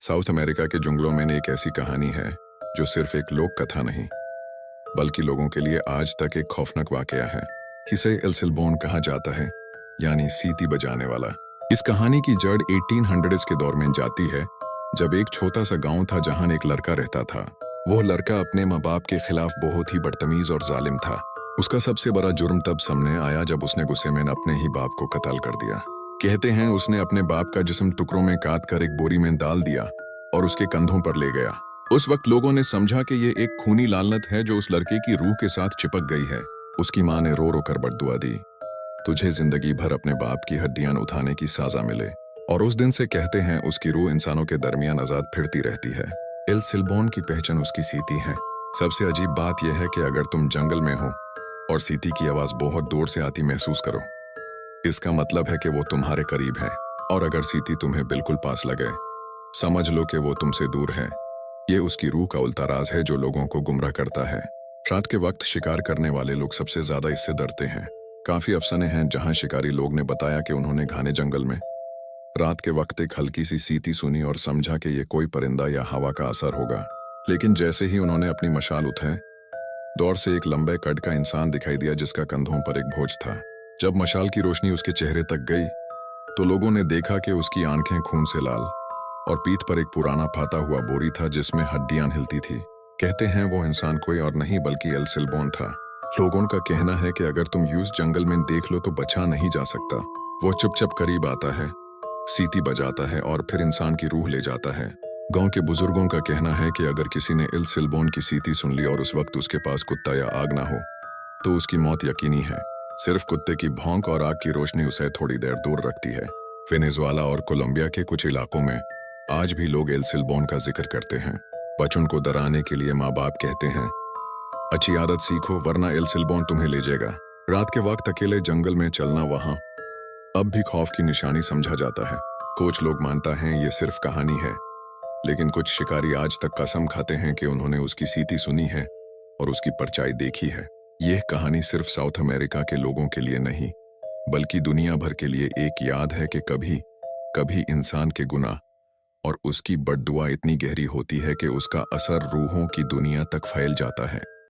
South America के जंगलों में एक ऐसी कहानी है जो सिर्फ एक लोक कथा नहीं बल्कि लोगों के लिए आज तक एक खौफनाक वाकया है। इसे एल सिलबोन कहा जाता है, यानी सीटी बजाने वाला। इस कहानी की जड़ 1800s के दौर में जाती है, जब एक छोटा सा गांव था जहां एक लड़का रहता था। वो लड़का अपने माँ बाप के खिलाफ बहुत ही बदतमीज और जालिम था। उसका सबसे बड़ा जुर्म तब सामने आया जब उसने गुस्से में अपने ही बाप को कत्ल कर दिया। कहते हैं उसने अपने बाप का जिस्म टुकड़ों में काट कर एक बोरी में डाल दिया और उसके कंधों पर ले गया। उस वक्त लोगों ने समझा कि ये एक खूनी लानत है जो उस लड़के की रूह के साथ चिपक गई है। उसकी माँ ने रो रो कर बद्दुआ दी, तुझे जिंदगी भर अपने बाप की हड्डियां उठाने की सजा मिले। और उस दिन से कहते हैं उसकी रूह इंसानों के दरमियान आजाद फिरती रहती है। एल सिलबोन की पहचान उसकी सीटी है। सबसे अजीब बात यह है कि अगर तुम जंगल में हो और सीटी की आवाज बहुत दूर से आती महसूस करो, इसका मतलब है कि वो तुम्हारे करीब है। और अगर सीटी तुम्हें बिल्कुल पास लगे, समझ लो कि वो तुमसे दूर है। ये उसकी रूह का उल्टा राज है जो लोगों को गुमराह करता है। रात के वक्त शिकार करने वाले लोग सबसे ज्यादा इससे डरते हैं। काफी अफसाने हैं जहां शिकारी लोग ने बताया कि उन्होंने घने जंगल में रात के वक्त एक हल्की सी सीटी सुनी और समझा कि ये कोई परिंदा या हवा का असर होगा। लेकिन जैसे ही उन्होंने अपनी मशाल उठाई, दौर से एक लंबे कद का इंसान दिखाई दिया जिसका कंधों पर एक बोझ था। जब मशाल की रोशनी उसके चेहरे तक गई तो लोगों ने देखा कि उसकी आंखें खून से लाल और पीठ पर एक पुराना फाटा हुआ बोरी था जिसमें हड्डियां हिलती थी। कहते हैं वो इंसान कोई और नहीं बल्कि एल सिलबोन था। लोगों का कहना है कि अगर तुम यूं जंगल में देख लो तो बचा नहीं जा सकता। वो चुपचाप करीब आता है, सीटी बजाता है और फिर इंसान की रूह ले जाता है। गांव के बुजुर्गों का कहना है कि अगर किसी ने एल सिलबोन की सीटी सुन ली और उस वक्त उसके पास कुत्ता या आग ना हो तो उसकी मौत यकीनी है। सिर्फ कुत्ते की भौंक और आग की रोशनी उसे थोड़ी देर दूर रखती है। वेनेजुएला और कोलंबिया के कुछ इलाकों में आज भी लोग एल सिलबोन का जिक्र करते हैं। बच्चों को डराने के लिए माँ बाप कहते हैं, अच्छी आदत सीखो वरना एल सिलबोन तुम्हें ले जाएगा। रात के वक्त अकेले जंगल में चलना वहां अब भी खौफ की निशानी समझा जाता है। कुछ लोग मानता हैं ये सिर्फ कहानी है, लेकिन कुछ शिकारी आज तक कसम खाते हैं कि उन्होंने उसकी सीटी सुनी है और उसकी परछाई देखी है। यह कहानी सिर्फ साउथ अमेरिका के लोगों के लिए नहीं बल्कि दुनिया भर के लिए एक याद है कि कभी कभी इंसान के गुनाह और उसकी बद्दुआ इतनी गहरी होती है कि उसका असर रूहों की दुनिया तक फैल जाता है।